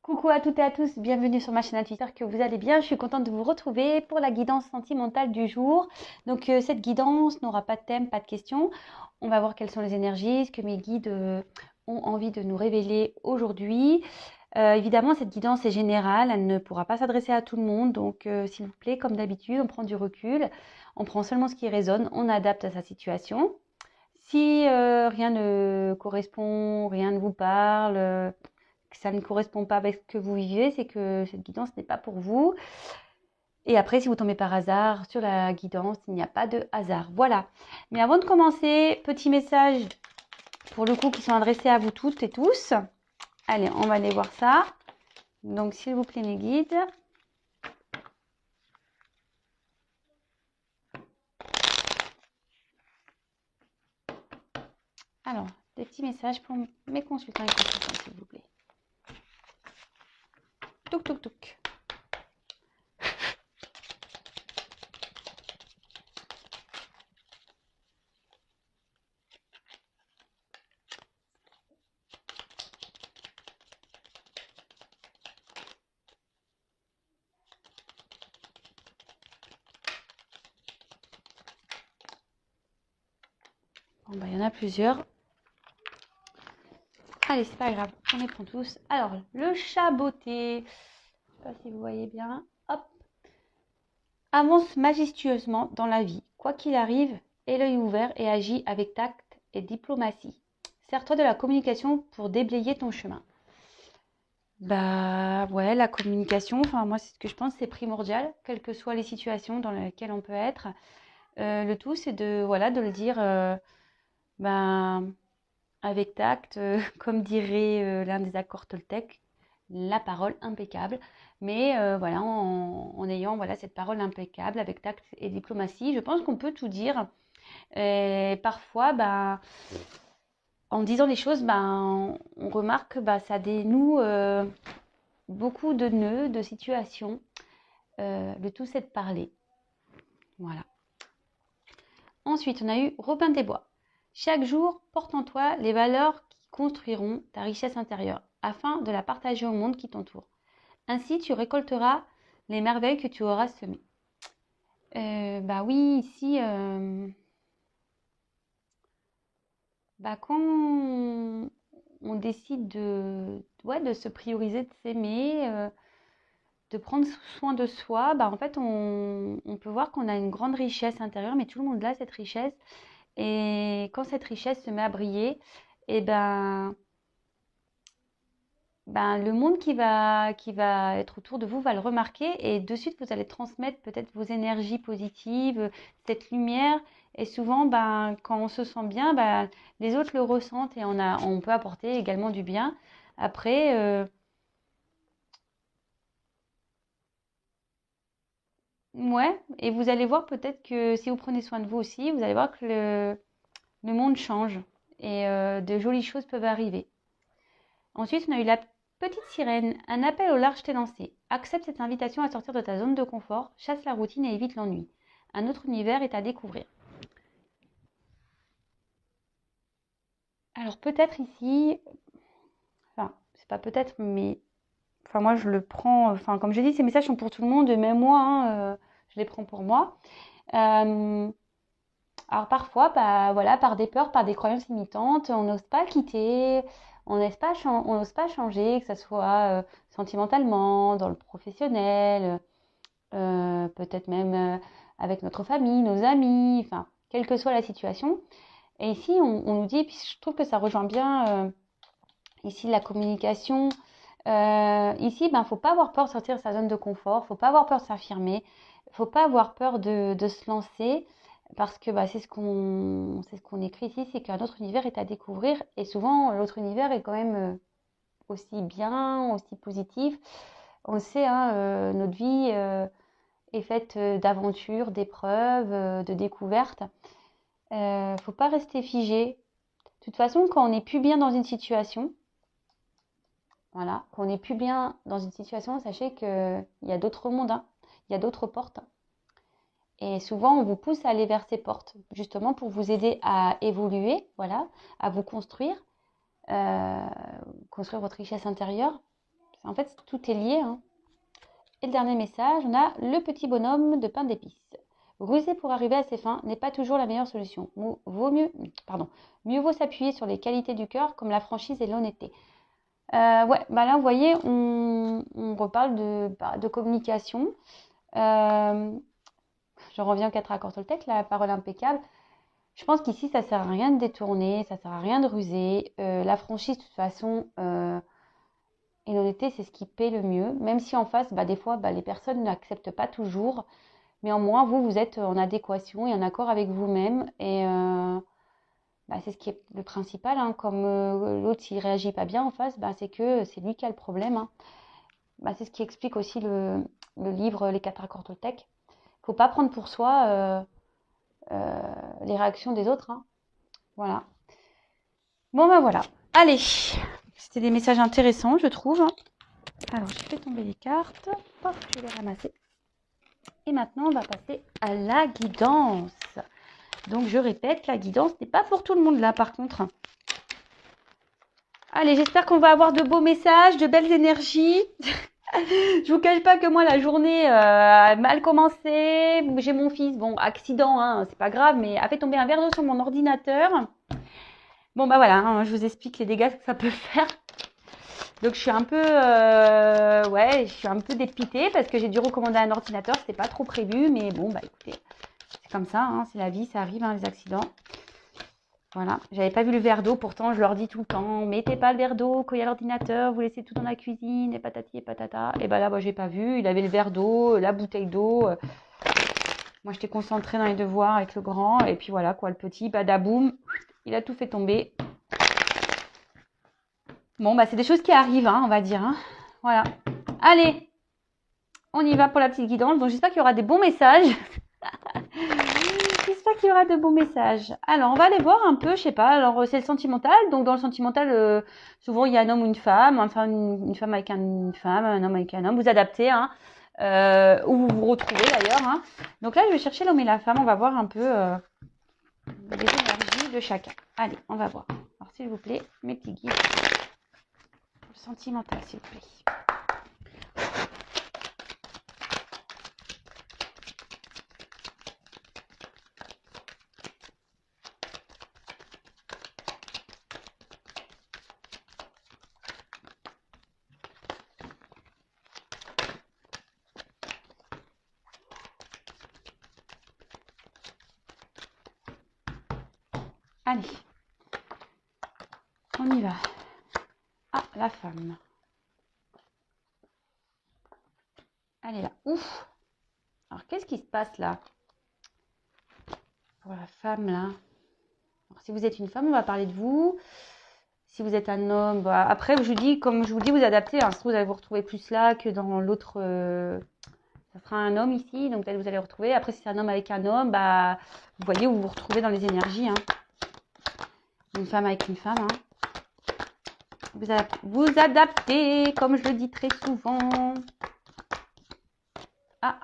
Coucou à toutes et à tous, bienvenue sur ma chaîne Twitter, que vous allez bien. Je suis contente de vous retrouver pour la guidance sentimentale du jour. Donc cette guidance n'aura pas de thème, pas de questions. On va voir quelles sont les énergies, ce que mes guides ont envie de nous révéler aujourd'hui. Évidemment, cette guidance est générale, elle ne pourra pas s'adresser à tout le monde. Donc s'il vous plaît, comme d'habitude, on prend du recul, on prend seulement ce qui résonne, on adapte à sa situation. Si rien ne correspond, rien ne vous parle, que ça ne correspond pas avec ce que vous vivez, c'est que cette guidance n'est pas pour vous. Et après, si vous tombez par hasard sur la guidance, il n'y a pas de hasard. Voilà. Mais avant de commencer, petit message pour le coup qui sont adressés à vous toutes et tous. Allez, on va aller voir ça. Donc, s'il vous plaît, mes guides. Alors, des petits messages pour mes consultants et consultantes, s'il vous plaît. Touk, touk, touk. Bon, bah, il y en a plusieurs. Allez, c'est pas grave, on les prend tous. Alors, le chat beauté. Je sais pas si vous voyez bien. Hop. Avance majestueusement dans la vie. Quoi qu'il arrive, aie l'œil ouvert et agis avec tact et diplomatie. Sers-toi de la communication pour déblayer ton chemin. Bah ouais, la communication, enfin moi c'est ce que je pense, c'est primordial, quelles que soient les situations dans lesquelles on peut être. Le tout c'est de voilà de le dire ben, avec tact, comme dirait l'un des accords Toltec, la parole impeccable. Mais voilà, en ayant voilà, cette parole impeccable avec tact et diplomatie, je pense qu'on peut tout dire. Et parfois, ben, en disant les choses, ben, on remarque que ben, ça dénoue beaucoup de nœuds, de situations. Le tout, c'est de parler. Voilà. Ensuite, on a eu Robin des Bois. Chaque jour, porte en toi les valeurs qui construiront ta richesse intérieure, afin de la partager au monde qui t'entoure. Ainsi, tu récolteras les merveilles que tu auras semées. Bah oui, ici, bah quand on décide ouais, de se prioriser, de s'aimer, de prendre soin de soi, bah en fait, on peut voir qu'on a une grande richesse intérieure, mais tout le monde a cette richesse. Et quand cette richesse se met à briller, et ben, le monde qui va être autour de vous va le remarquer et de suite vous allez transmettre peut-être vos énergies positives, cette lumière. Et souvent, ben, quand on se sent bien, ben, les autres le ressentent et on peut apporter également du bien. Après, ouais, et vous allez voir peut-être que si vous prenez soin de vous aussi, vous allez voir que le monde change et de jolies choses peuvent arriver. Ensuite, on a eu la petite sirène, un appel au large t'est lancé. Accepte cette invitation à sortir de ta zone de confort, chasse la routine et évite l'ennui. Un autre univers est à découvrir. Alors peut-être ici, enfin c'est pas peut-être, mais enfin moi je le prends, enfin comme je dis, ces messages sont pour tout le monde, même moi, hein, je les prends pour moi. Euh, alors parfois, bah, voilà, par des peurs, par des croyances limitantes, on n'ose pas quitter, on n'ose pas changer, que ce soit sentimentalement, dans le professionnel, peut-être même avec notre famille, nos amis, enfin, quelle que soit la situation. Et ici, on nous dit, et puis je trouve que ça rejoint bien ici la communication. Ici, ben, faut pas avoir peur de sortir de sa zone de confort, faut pas avoir peur de s'affirmer, faut pas avoir peur de se lancer, parce que bah, c'est ce qu'on écrit ici, c'est qu'un autre univers est à découvrir, et souvent l'autre univers est quand même aussi bien, aussi positif. On le sait, hein, notre vie est faite d'aventures, d'épreuves, de découvertes. Faut pas rester figé. De toute façon, quand on n'est plus bien dans une situation, voilà, quand on n'est plus bien dans une situation, sachez qu'il y a d'autres mondes, hein, il y a d'autres portes. Et souvent, on vous pousse à aller vers ces portes, justement pour vous aider à évoluer, voilà, à vous construire, euh, construire votre richesse intérieure. En fait, tout est lié, hein. Et le dernier message, on a le petit bonhomme de pain d'épices. Ruser pour arriver à ses fins n'est pas toujours la meilleure solution. Mieux vaut s'appuyer sur les qualités du cœur comme la franchise et l'honnêteté. Ouais, bah là, vous voyez, on reparle de communication. Je reviens aux 4 accords Toltec, la parole impeccable. Je pense qu'ici, ça sert à rien de détourner, ça sert à rien de ruser. La franchise, de toute façon, et l'honnêteté, c'est ce qui paie le mieux. Même si en face, des fois, les personnes n'acceptent pas toujours. Mais au moins, vous êtes en adéquation et en accord avec vous-même. Et c'est ce qui est le principal, hein. Comme l'autre, s'il ne réagit pas bien en face, c'est que c'est lui qui a le problème, hein. C'est ce qui explique aussi le livre Les 4 accords Toltec. Il ne faut pas prendre pour soi les réactions des autres, hein. Voilà. Bon, voilà. Allez. C'était des messages intéressants, je trouve. Alors, j'ai fait tomber les cartes. Hop, je vais les ramasser. Et maintenant, on va passer à la guidance. Donc, je répète, la guidance n'est pas pour tout le monde là, par contre. Allez, j'espère qu'on va avoir de beaux messages, de belles énergies. Je vous cache pas que moi, la journée a mal commencé. J'ai mon fils, bon, accident, hein, c'est pas grave, mais a fait tomber un verre d'eau sur mon ordinateur. Bon, voilà, hein, je vous explique les dégâts que ça peut faire. Donc, je suis un peu, je suis un peu dépitée parce que j'ai dû recommander un ordinateur. C'était pas trop prévu, mais bon, écoutez, c'est comme ça, hein, c'est la vie, ça arrive, hein, les accidents. Voilà, j'avais pas vu le verre d'eau, pourtant je leur dis tout le temps, mettez pas le verre d'eau quand il y a l'ordinateur, vous laissez tout dans la cuisine, et patati et patata. Et là, j'ai pas vu, il avait le verre d'eau, la bouteille d'eau. Moi, j'étais concentrée dans les devoirs avec le grand, et puis voilà, quoi, le petit, badaboum, il a tout fait tomber. Bon, c'est des choses qui arrivent, hein, on va dire, hein. Voilà. Allez, on y va pour la petite guidance. Donc, j'espère qu'il y aura des bons messages. J'espère qu'il y aura de bons messages. Alors, on va aller voir un peu, je sais pas. Alors, c'est le sentimental. Donc, dans le sentimental, souvent, il y a un homme ou une femme. Enfin, une femme avec une femme, un homme avec un homme. Vous adaptez, hein. Où vous vous retrouvez, d'ailleurs, hein. Donc là, je vais chercher l'homme et la femme. On va voir un peu les énergies de chacun. Allez, on va voir. Alors, s'il vous plaît, mes petits guides. Le sentimental, s'il vous plaît. Allez, on y va. Ah, la femme. Elle est là. Ouf. Alors, qu'est-ce qui se passe là? Pour la femme, là. Alors, si vous êtes une femme, on va parler de vous. Si vous êtes un homme, après, comme je vous dis, vous adaptez. Hein. Vous allez vous retrouver plus là que dans l'autre. Ça sera un homme ici, donc peut-être vous allez retrouver. Après, si c'est un homme avec un homme, vous voyez où vous vous retrouvez dans les énergies. Hein. Une femme avec une femme. Hein. Vous adaptez, comme je le dis très souvent. Ah.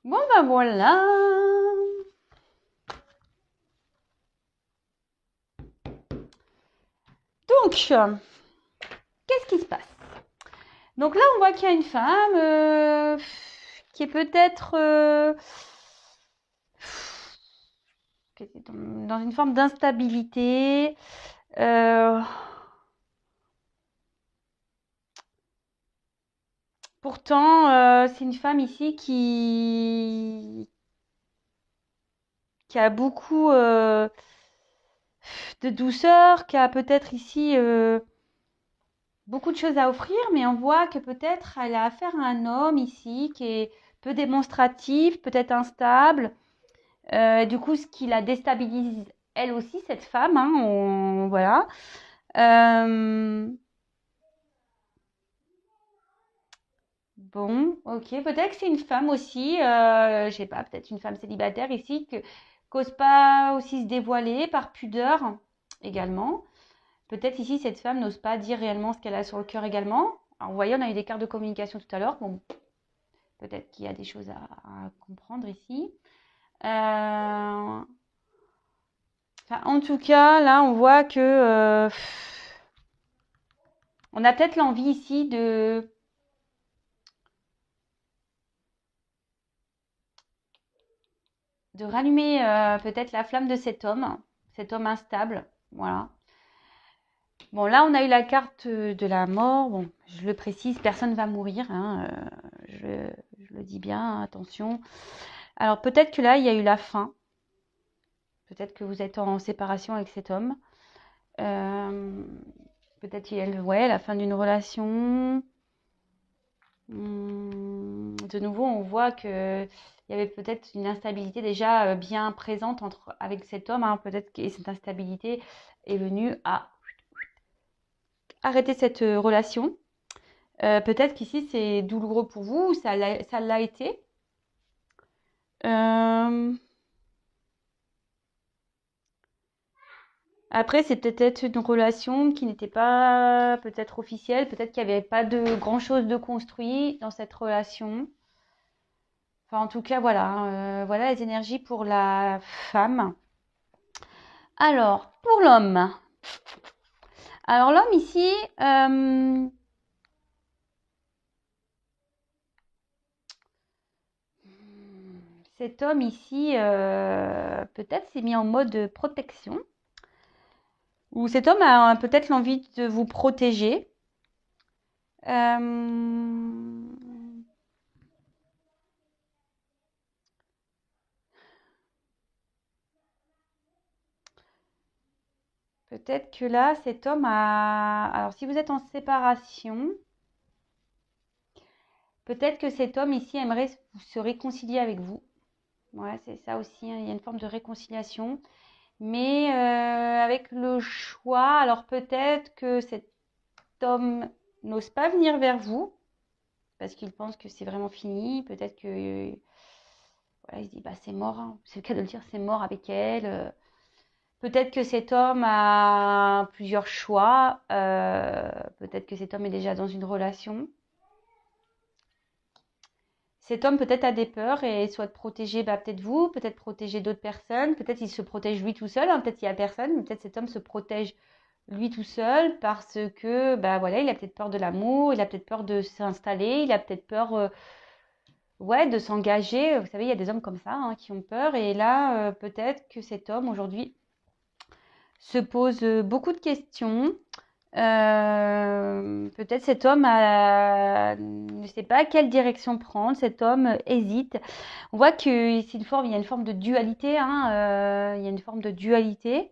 Bon, voilà. Donc, qu'est-ce qui se passe? Donc là, on voit qu'il y a une femme qui est peut-être dans une forme d'instabilité. Pourtant, c'est une femme ici qui a beaucoup de douceur, qui a peut-être ici beaucoup de choses à offrir, mais on voit que peut-être elle a affaire à un homme ici qui est peu démonstratif, peut-être instable. Du coup, ce qui la déstabilise, elle aussi, cette femme, hein, voilà. Bon, ok, peut-être que c'est une femme aussi, je sais pas, peut-être une femme célibataire ici, qui n'ose pas aussi se dévoiler par pudeur également. Peut-être ici, cette femme n'ose pas dire réellement ce qu'elle a sur le cœur également. Alors, vous voyez, on a eu des cartes de communication tout à l'heure. Bon, peut-être qu'il y a des choses à comprendre ici. En tout cas, là, on voit que On a peut-être l'envie ici de rallumer peut-être la flamme de cet homme instable. Voilà. Bon, là, on a eu la carte de la mort. Bon, je le précise, personne ne va mourir, hein, je le dis bien, attention. Alors, peut-être que là, il y a eu la fin. Peut-être que vous êtes en séparation avec cet homme. Peut-être qu'il y a ouais, la fin d'une relation. De nouveau, on voit que il y avait peut-être une instabilité déjà bien présente avec cet homme. Hein. Peut-être que cette instabilité est venue à arrêter cette relation. Peut-être qu'ici, c'est douloureux pour vous, ou ça l'a été. Après, c'est peut-être une relation qui n'était pas peut-être officielle. Peut-être qu'il n'y avait pas de grand-chose de construit dans cette relation. Enfin, en tout cas, voilà. Voilà les énergies pour la femme. Alors, pour l'homme. Alors, l'homme ici, cet homme ici, peut-être s'est mis en mode protection. Ou cet homme a peut-être l'envie de vous protéger. Peut-être que là, cet homme a... Alors, si vous êtes en séparation, peut-être que cet homme ici aimerait se réconcilier avec vous. Ouais, c'est ça aussi, hein. Il y a une forme de réconciliation. Mais avec le choix, alors peut-être que cet homme n'ose pas venir vers vous parce qu'il pense que c'est vraiment fini. Peut-être que voilà, il se dit bah c'est mort, hein. C'est le cas de le dire, c'est mort avec elle. Peut-être que cet homme a plusieurs choix. Peut-être que cet homme est déjà dans une relation. Cet homme peut-être a des peurs et souhaite protéger peut-être vous, peut-être protéger d'autres personnes. Peut-être il se protège lui tout seul. Hein. Peut-être il n'y a personne. Mais peut-être cet homme se protège lui tout seul parce que voilà, il a peut-être peur de l'amour, il a peut-être peur de s'installer, il a peut-être peur ouais, de s'engager. Vous savez, il y a des hommes comme ça hein, qui ont peur. Et là, peut-être que cet homme aujourd'hui se pose beaucoup de questions. Peut-être cet homme ne sait pas quelle direction prendre. Cet homme hésite. On voit que c'est il y a une forme de dualité. Hein, il y a une forme de dualité.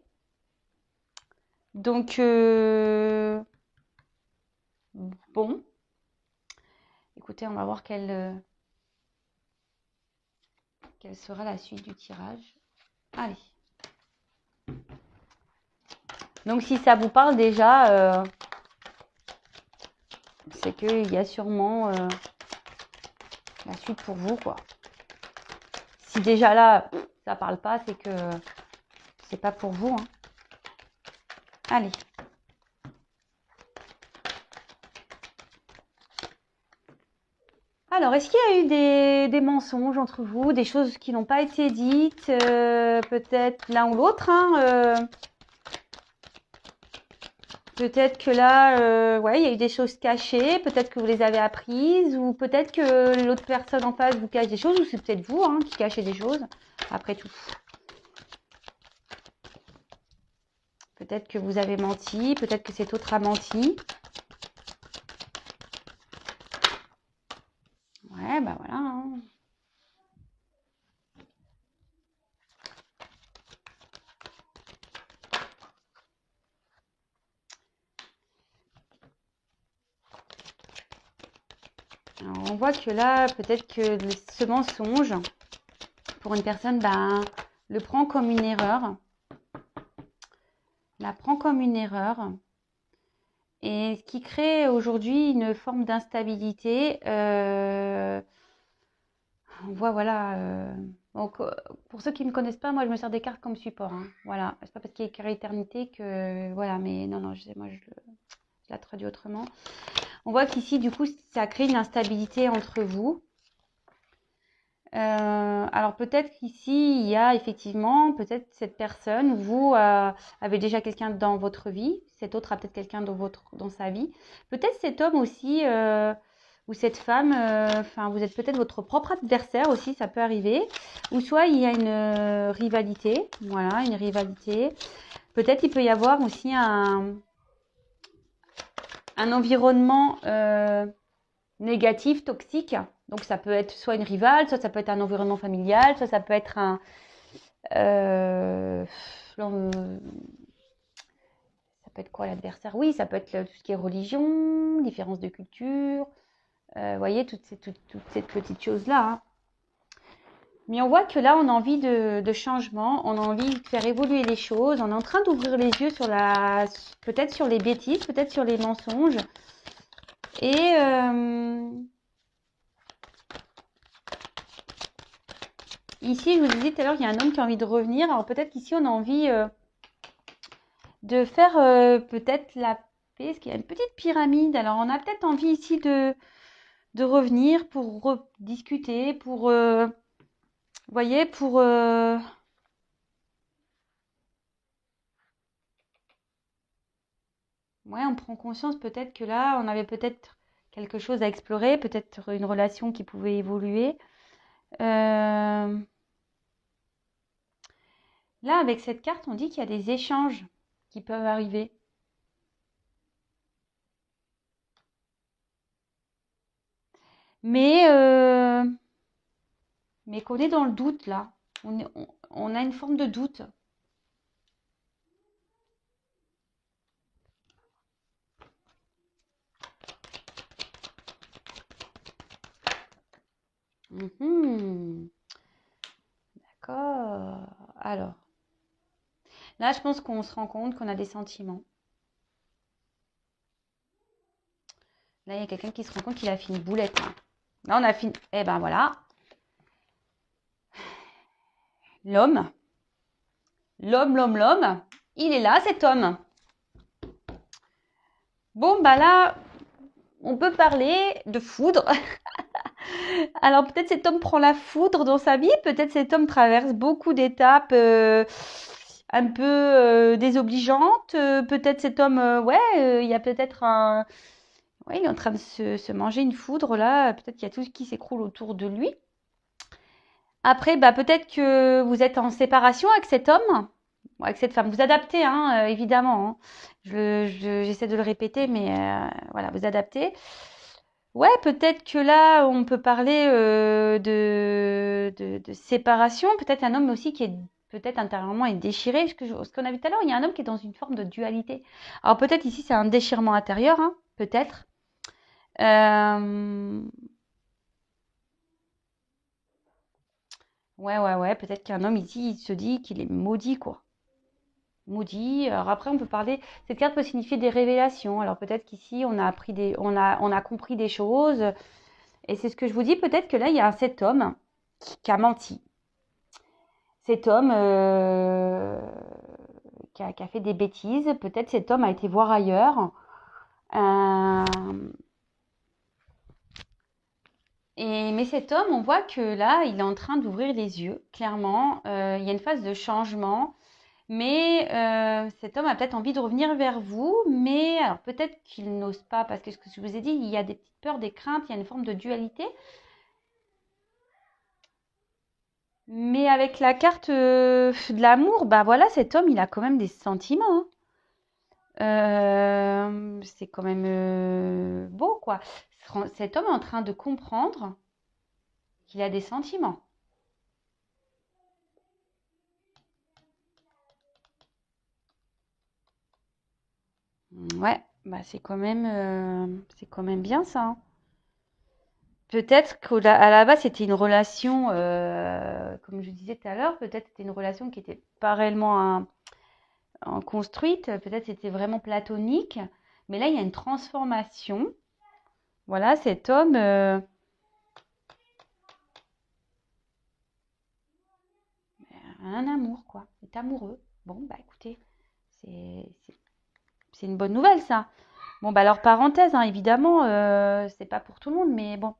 Donc, bon. Écoutez, on va voir quelle sera la suite du tirage. Allez. Donc, si ça vous parle déjà, c'est qu'il y a sûrement la suite pour vous, quoi. Si déjà là, ça parle pas, c'est que c'est pas pour vous. Hein. Allez. Alors, est-ce qu'il y a eu des mensonges entre vous, des choses qui n'ont pas été dites, peut-être l'un ou l'autre, hein, peut-être que là, ouais, il y a eu des choses cachées, peut-être que vous les avez apprises, ou peut-être que l'autre personne en face vous cache des choses, ou c'est peut-être vous hein, qui cachez des choses, après tout. Peut-être que vous avez menti, peut-être que cet autre a menti. Ouais, bah voilà. Hein. Alors, on voit que là, peut-être que ce mensonge, pour une personne, le prend comme une erreur. La prend comme une erreur. Et ce qui crée aujourd'hui une forme d'instabilité. On voit, voilà. Donc, pour ceux qui ne me connaissent pas, moi, je me sers des cartes comme support. Hein, voilà. C'est pas parce qu'il y a écrit éternité que. Voilà, mais non, non, moi, je la traduis autrement. On voit qu'ici, du coup, ça crée une instabilité entre vous. Alors peut-être qu'ici, il y a effectivement, peut-être cette personne, vous avez déjà quelqu'un dans votre vie, cet autre a peut-être quelqu'un dans sa vie. Peut-être cet homme aussi, ou cette femme, enfin, vous êtes peut-être votre propre adversaire aussi, ça peut arriver. Ou soit il y a une rivalité, voilà, une rivalité. Peut-être il peut y avoir aussi un environnement négatif, toxique. Donc ça peut être soit une rivale, soit ça peut être un environnement familial, soit ça peut être euh, ça peut être quoi l'adversaire? Oui, ça peut être tout ce qui est religion, différence de culture, vous voyez, toutes ces petites choses-là, hein. Mais on voit que là, on a envie de changement, on a envie de faire évoluer les choses, on est en train d'ouvrir les yeux sur peut-être sur les bêtises, peut-être sur les mensonges. Et ici, je vous disais tout à l'heure, il y a un homme qui a envie de revenir. Alors peut-être qu'ici, on a envie de faire peut-être la paix, parce qu'il y a une petite pyramide. Alors on a peut-être envie ici de revenir pour rediscuter, pour, vous voyez, pour... ouais, on prend conscience peut-être que là, on avait peut-être quelque chose à explorer, peut-être une relation qui pouvait évoluer. Euh, Là, avec cette carte, on dit qu'il y a des échanges qui peuvent arriver. Mais, euh, mais qu'on est dans le doute là. On a une forme de doute. Mhm. D'accord. Alors, là, je pense qu'on se rend compte qu'on a des sentiments. Là, il y a quelqu'un qui se rend compte qu'il a fait une boulette, hein. Là, on a fini. Eh ben voilà. L'homme. L'homme. Il est là, cet homme. Bon, bah là, on peut parler de foudre. Alors peut-être cet homme prend la foudre dans sa vie, peut-être cet homme traverse beaucoup d'étapes un peu désobligeantes, peut-être cet homme, ouais, il y a peut-être un... Ouais, il est en train de se manger une foudre là, peut-être qu'il y a tout qui s'écroule autour de lui. Après, bah, peut-être que vous êtes en séparation avec cet homme, ou avec cette femme. Vous adaptez, hein, évidemment, hein. J'essaie de le répéter, mais voilà, vous adaptez. Ouais, peut-être que là, on peut parler de séparation. Peut-être un homme aussi qui est peut-être intérieurement est déchiré. Ce qu'on a vu tout à l'heure, il y a un homme qui est dans une forme de dualité. Alors peut-être ici, c'est un déchirement intérieur, hein, peut-être. Euh, ouais. Peut-être qu'un homme ici, il se dit qu'il est maudit, quoi. Maudit. Alors après, on peut parler. Cette carte peut signifier des révélations. Alors peut-être qu'ici, on a compris des choses. Et c'est ce que je vous dis. Peut-être que là, il y a cet homme qui a menti. Cet homme qui a fait des bêtises. Peut-être cet homme a été voir ailleurs. Euh, mais cet homme, on voit que là, il est en train d'ouvrir les yeux, clairement. Il y a une phase de changement. Mais cet homme a peut-être envie de revenir vers vous, mais alors peut-être qu'il n'ose pas, parce que ce que je vous ai dit, il y a des petites peurs, des craintes, il y a une forme de dualité. Mais avec la carte de l'amour, bah voilà, cet homme, il a quand même des sentiments, hein. C'est quand même beau, quoi. Cet homme est en train de comprendre qu'il a des sentiments. Ouais, bah c'est quand même bien ça, hein. Peut-être qu'à la base, c'était une relation, comme je disais tout à l'heure, peut-être c'était une relation qui n'était pas réellement construite, peut-être c'était vraiment platonique, mais là, il y a une transformation. Voilà, cet homme, un amour, quoi. Il est amoureux. Bon, bah écoutez, c'est une bonne nouvelle, ça. Bon, bah alors, parenthèse, hein, évidemment, c'est pas pour tout le monde, mais bon.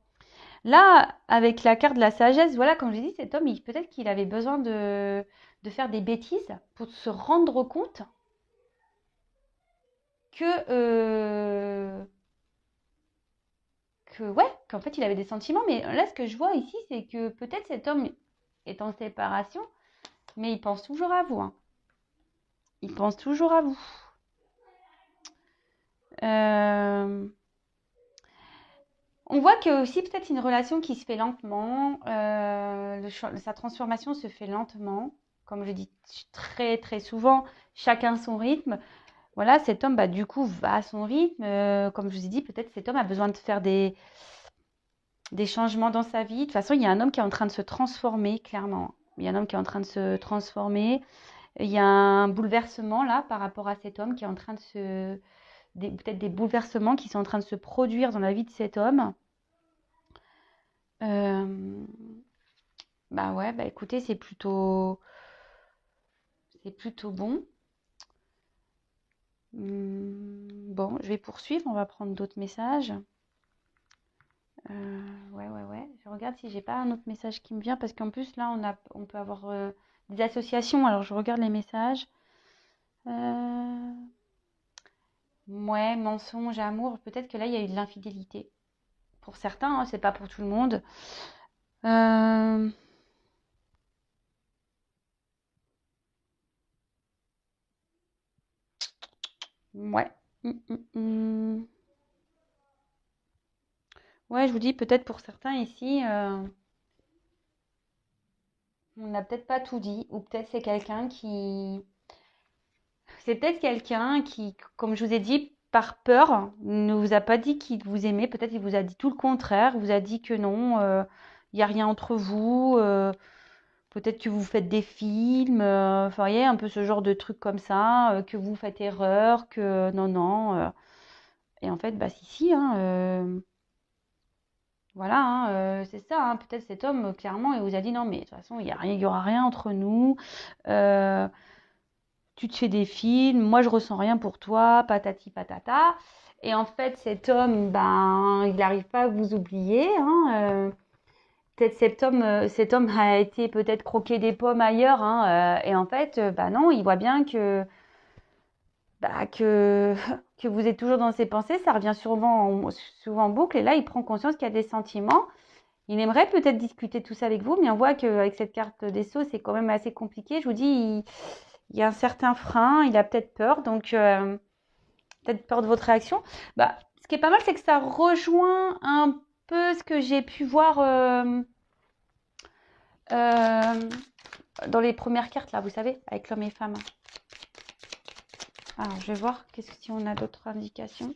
Là, avec la carte de la sagesse, voilà, comme je dis, cet homme, peut-être qu'il avait besoin de faire des bêtises pour se rendre compte que, ouais, qu'en fait, il avait des sentiments. Mais là, ce que je vois ici, c'est que peut-être cet homme est en séparation, mais il pense toujours à vous, hein. Il pense toujours à vous. On voit qu'il y a aussi peut-être une relation qui se fait lentement. Sa transformation se fait lentement. Comme je dis très très souvent, chacun son rythme. Voilà, cet homme, bah, du coup, va à son rythme. Comme je vous ai dit, peut-être cet homme a besoin de faire des changements dans sa vie. De toute façon, il y a un homme qui est en train de se transformer, clairement. Il y a un homme qui est en train de se transformer. Il y a un bouleversement là par rapport à cet homme qui est en train de se... Peut-être des bouleversements qui sont en train de se produire dans la vie de cet homme. Bah ouais, bah écoutez, c'est plutôt bon. Bon, je vais poursuivre, on va prendre d'autres messages. Ouais. Je regarde si j'ai pas un autre message qui me vient parce qu'en plus là, on peut avoir des associations. Alors je regarde les messages. Ouais, mensonge, amour. Peut-être que là, il y a eu de l'infidélité. Pour certains, hein, c'est pas pour tout le monde. Euh, ouais. Ouais, je vous dis peut-être pour certains ici. On n'a peut-être pas tout dit, ou peut-être c'est peut-être quelqu'un qui, comme je vous ai dit, par peur, ne vous a pas dit qu'il vous aimait. Peut-être il vous a dit tout le contraire, vous a dit que non, il n'y a rien entre vous. Peut-être que vous faites des films, enfin, vous voyez, un peu ce genre de trucs comme ça, que vous faites erreur, que non, non. Et en fait, bah si, hein, voilà, hein, c'est ça, hein. Peut-être cet homme, clairement, il vous a dit non, mais de toute façon, il y aura rien entre nous. Euh, Tu te fais des films, moi je ressens rien pour toi, patati patata. Et en fait, cet homme, ben, il n'arrive pas à vous oublier, hein. Peut-être cet homme a été peut-être croquer des pommes ailleurs, hein, et en fait, bah non, il voit bien que que vous êtes toujours dans ses pensées, ça revient souvent en boucle. Et là, il prend conscience qu'il y a des sentiments. Il aimerait peut-être discuter tout ça avec vous, mais on voit qu'avec cette carte des Sceaux, c'est quand même assez compliqué. Je vous dis, il y a un certain frein, il a peut-être peur, donc peut-être peur de votre réaction. Bah, ce qui est pas mal, c'est que ça rejoint un peu ce que j'ai pu voir euh, dans les premières cartes, là, vous savez, avec l'homme et femme. Alors, je vais voir si on a d'autres indications.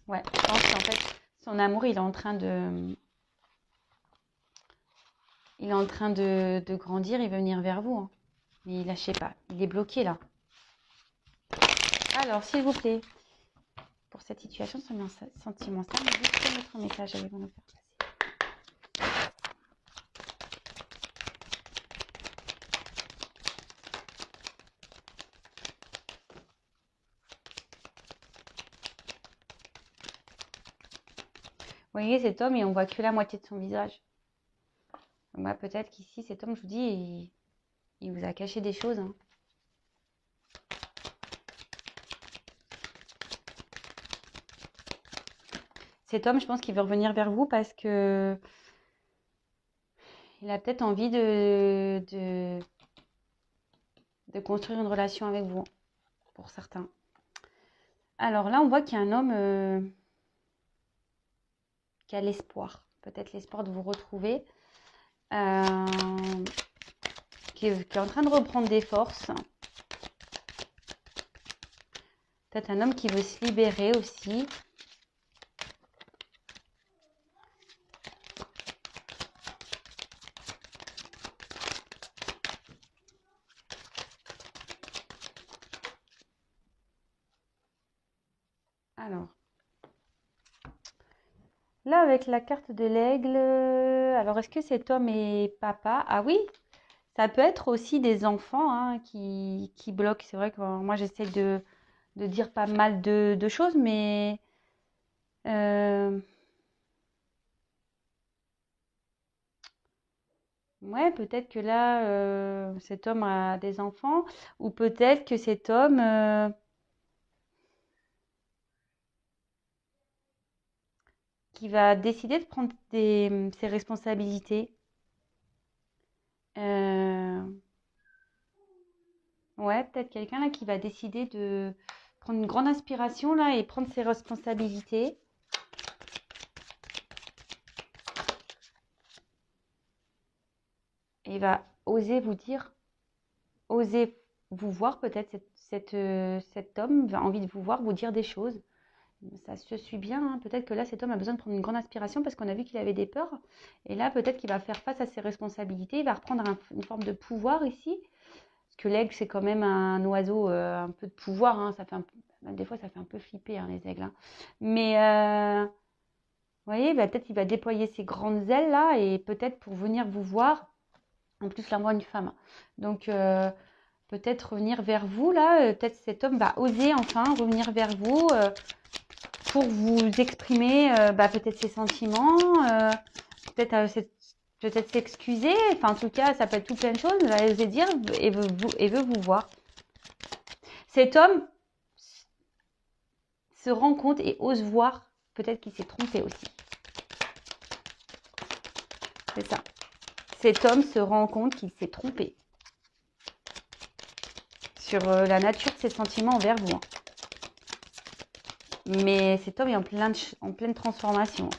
Ouais, je pense qu'en fait, son amour, il est en train de grandir, il veut venir vers vous, hein. Mais lâchez pas, il est bloqué là. Alors, s'il vous plaît, pour cette situation sentimentale, juste notre message avec mon faire passer. Vous voyez cet homme et on voit que la moitié de son visage. Moi, peut-être qu'ici, cet homme, je vous dis, il vous a caché des choses, hein. Cet homme, je pense qu'il veut revenir vers vous parce que il a peut-être envie de construire une relation avec vous, pour certains. Alors là, on voit qu'il y a un homme qui a l'espoir, peut-être l'espoir de vous retrouver, euh, qui est en train de reprendre des forces. Peut-être un homme qui veut se libérer aussi. Alors, là, avec la carte de l'aigle, alors est-ce que cet homme est papa? Ah oui, ça peut être aussi des enfants, hein, qui bloquent. C'est vrai que moi, j'essaie de dire pas mal de choses, mais ouais, peut-être que là, cet homme a des enfants, ou peut-être que cet homme qui va décider de prendre ses responsabilités. Euh, ouais, peut-être quelqu'un là qui va décider de prendre une grande inspiration là et prendre ses responsabilités. Et va oser vous dire, oser vous voir peut-être cet homme va envie de vous voir, vous dire des choses. Ça se suit bien, hein. Peut-être que là, cet homme a besoin de prendre une grande inspiration parce qu'on a vu qu'il avait des peurs. Et là, peut-être qu'il va faire face à ses responsabilités. Il va reprendre une forme de pouvoir ici. Parce que l'aigle, c'est quand même un oiseau un peu de pouvoir, hein. Ça fait des fois, ça fait un peu flipper, hein, les aigles, hein. Mais, vous voyez, bah, peut-être qu'il va déployer ses grandes ailes là. Et peut-être pour venir vous voir. En plus, là, on voit une femme. Donc, peut-être revenir vers vous là. Peut-être cet homme va oser enfin revenir vers vous. Pour vous exprimer peut-être ses sentiments, peut-être s'excuser, enfin en tout cas ça peut être tout plein de choses, va oser dire et veut vous voir. Cet homme se rend compte et ose voir peut-être qu'il s'est trompé aussi. C'est ça. Cet homme se rend compte qu'il s'est trompé sur la nature de ses sentiments envers vous. Mais cet homme est en pleine transformation.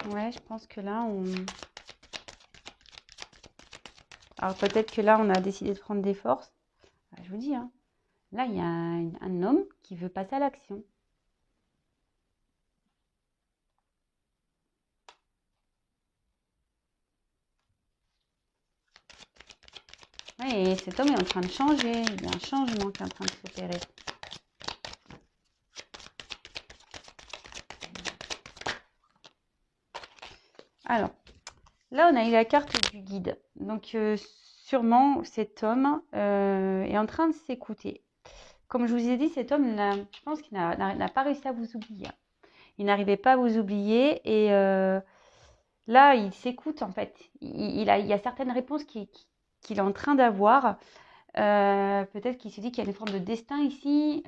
Ouais, je pense que là, alors peut-être que là, on a décidé de prendre des forces. Je vous dis, hein, là, il y a un homme qui veut passer à l'action. Oui, et cet homme est en train de changer. Il y a un changement qui est en train de s'opérer. Alors, là, on a eu la carte du guide. Donc, sûrement, cet homme est en train de s'écouter. Comme je vous ai dit, cet homme, là, je pense qu'il n'a pas réussi à vous oublier. Il n'arrivait pas à vous oublier. Et là, il s'écoute, en fait. Il y a certaines réponses qu'il est en train d'avoir. Peut-être qu'il se dit qu'il y a une forme de destin ici.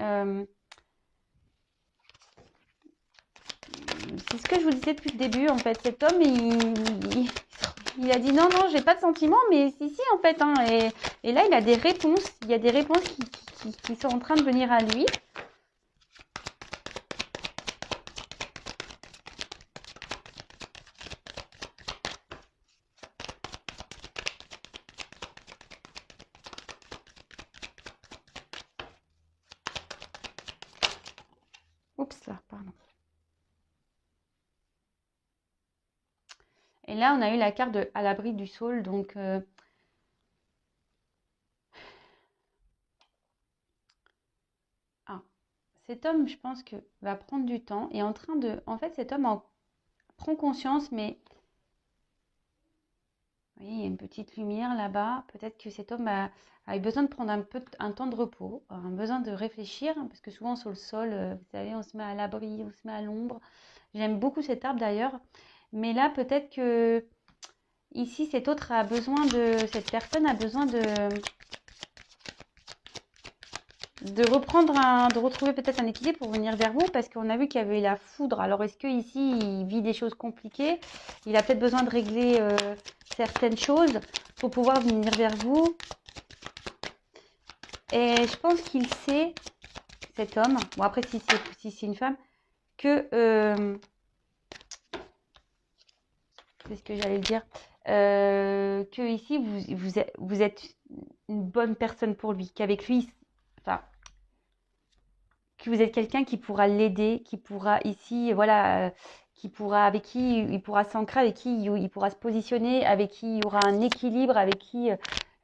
C'est ce que je vous disais depuis le début, en fait. Cet homme, il a dit non, non, j'ai pas de sentiments, mais si, en fait, hein. Et là, il a des réponses. Il y a des réponses qui sont en train de venir à lui. Oups, là, pardon. Et là, on a eu la carte de à l'abri du saule, donc cet homme, je pense que va prendre du temps et en train de, en fait, cet homme prend conscience, mais vous voyez, il y a une petite lumière là-bas. Peut-être que cet homme a eu besoin de prendre un temps de repos, un besoin de réfléchir, parce que souvent sur le sol, vous savez, on se met à l'abri, on se met à l'ombre. J'aime beaucoup cet arbre d'ailleurs, mais là, peut-être que ici, cette personne a besoin de retrouver peut-être un équilibre pour venir vers vous, parce qu'on a vu qu'il y avait la foudre. Alors, est-ce qu'ici, il vit des choses compliquées? Il a peut-être besoin de régler certaines choses pour pouvoir venir vers vous. Et je pense qu'il sait, cet homme, bon après si c'est une femme, que, c'est ce que j'allais dire, que ici, vous êtes une bonne personne pour lui, qu'avec lui, enfin, que vous êtes quelqu'un qui pourra l'aider, qui pourra ici, voilà, qui pourra, avec qui il pourra s'ancrer, avec qui il pourra se positionner, avec qui il y aura un équilibre, avec qui,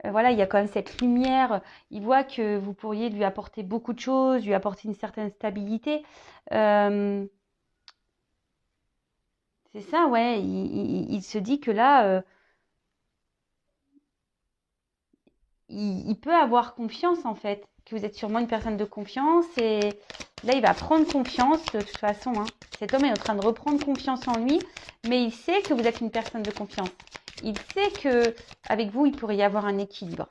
voilà, il y a quand même cette lumière. Il voit que vous pourriez lui apporter beaucoup de choses, lui apporter une certaine stabilité. C'est ça, ouais. Il se dit que là, il peut avoir confiance en fait, que vous êtes sûrement une personne de confiance et là il va prendre confiance de toute façon. Hein. Cet homme est en train de reprendre confiance en lui, mais il sait que vous êtes une personne de confiance. Il sait que avec vous il pourrait y avoir un équilibre.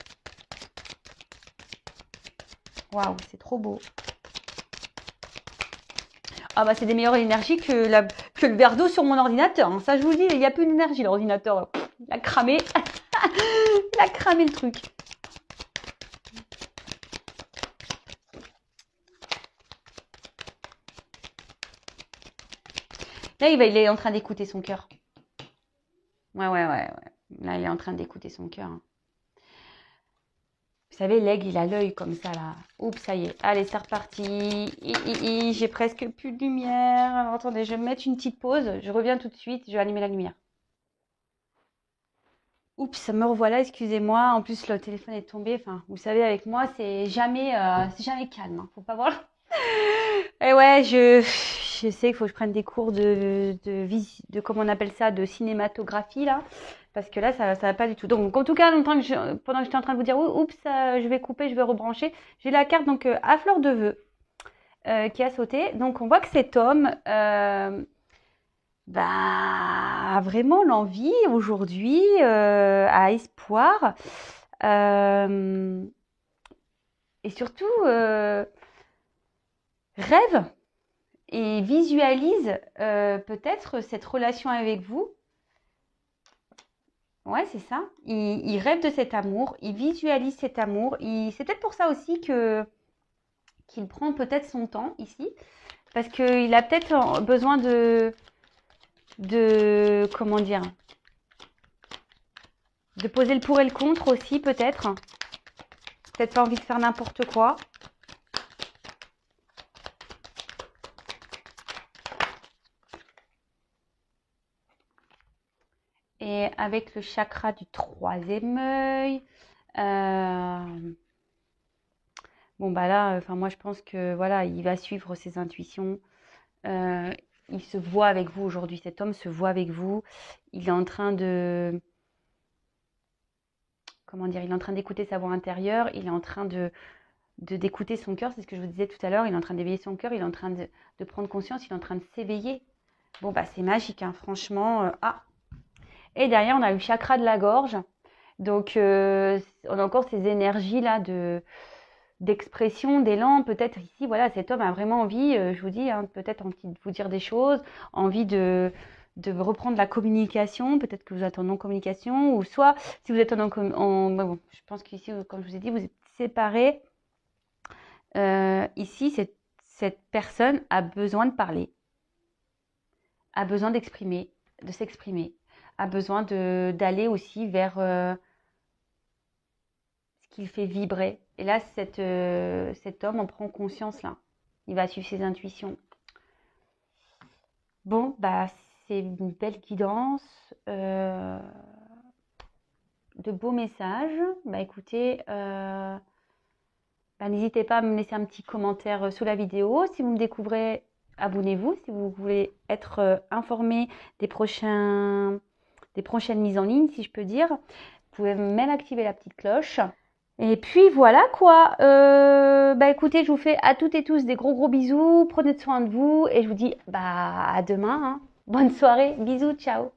Waouh, c'est trop beau. Ah bah c'est des meilleures énergies que le verre d'eau sur mon ordinateur. Hein. Ça je vous le dis, il n'y a plus d'énergie l'ordinateur. Il a cramé. Il a cramé le truc. Là, il est en train d'écouter son cœur. Ouais. Là, il est en train d'écouter son cœur. Hein. Vous savez, l'aigle, il a l'œil comme ça, là. Oups, ça y est. Allez, c'est reparti. J'ai presque plus de lumière. Alors, attendez, je vais me mettre une petite pause. Je reviens tout de suite. Je vais allumer la lumière. Oups, me revoilà, excusez-moi. En plus, le téléphone est tombé. Enfin, vous savez, avec moi, c'est jamais calme. Hein. Faut pas voir. Et ouais, je sais qu'il faut que je prenne des cours de comment on appelle ça, de cinématographie là, parce que là ça va pas du tout. Donc en tout cas, pendant que j'étais en train de vous dire oups, je vais couper, je vais rebrancher, j'ai la carte donc à fleur de vœux qui a sauté. Donc on voit que cet homme a vraiment l'envie aujourd'hui, a espoir et surtout rêve et visualise peut-être cette relation avec vous. Ouais, c'est ça. Il rêve de cet amour, il visualise cet amour. C'est peut-être pour ça aussi qu'il prend peut-être son temps ici, parce qu'il a peut-être besoin de comment dire, de poser le pour et le contre aussi peut-être. Peut-être pas envie de faire n'importe quoi. Et avec le chakra du troisième œil, bon bah là, moi je pense que voilà, il va suivre ses intuitions. Il se voit avec vous aujourd'hui. Cet homme se voit avec vous. Il est en train de, comment dire, il est en train d'écouter sa voix intérieure. Il est en train d'écouter son cœur. C'est ce que je vous disais tout à l'heure. Il est en train d'éveiller son cœur. Il est en train de prendre conscience. Il est en train de s'éveiller. Bon bah c'est magique, hein, franchement. Et derrière, on a le chakra de la gorge. Donc, on a encore ces énergies-là d'expression, d'élan. Peut-être ici, voilà, cet homme a vraiment envie, je vous dis, hein, peut-être envie de vous dire des choses, envie de reprendre la communication. Peut-être que vous êtes en non-communication. Ou soit, si vous êtes bon, je pense qu'ici, comme je vous ai dit, vous êtes séparés. Ici, cette personne a besoin de parler, a besoin de s'exprimer, a besoin d'aller aussi vers ce qu'il fait vibrer. Et là, cet homme en prend conscience là. Il va suivre ses intuitions. Bon, bah c'est une belle guidance, de beaux messages. Bah écoutez, n'hésitez pas à me laisser un petit commentaire sous la vidéo. Si vous me découvrez, abonnez-vous. Si vous voulez être informé des prochaines mises en ligne, si je peux dire. Vous pouvez même activer la petite cloche. Et puis voilà quoi. Écoutez, je vous fais à toutes et tous des gros bisous. Prenez soin de vous et je vous dis à demain. Hein. Bonne soirée. Bisous, ciao.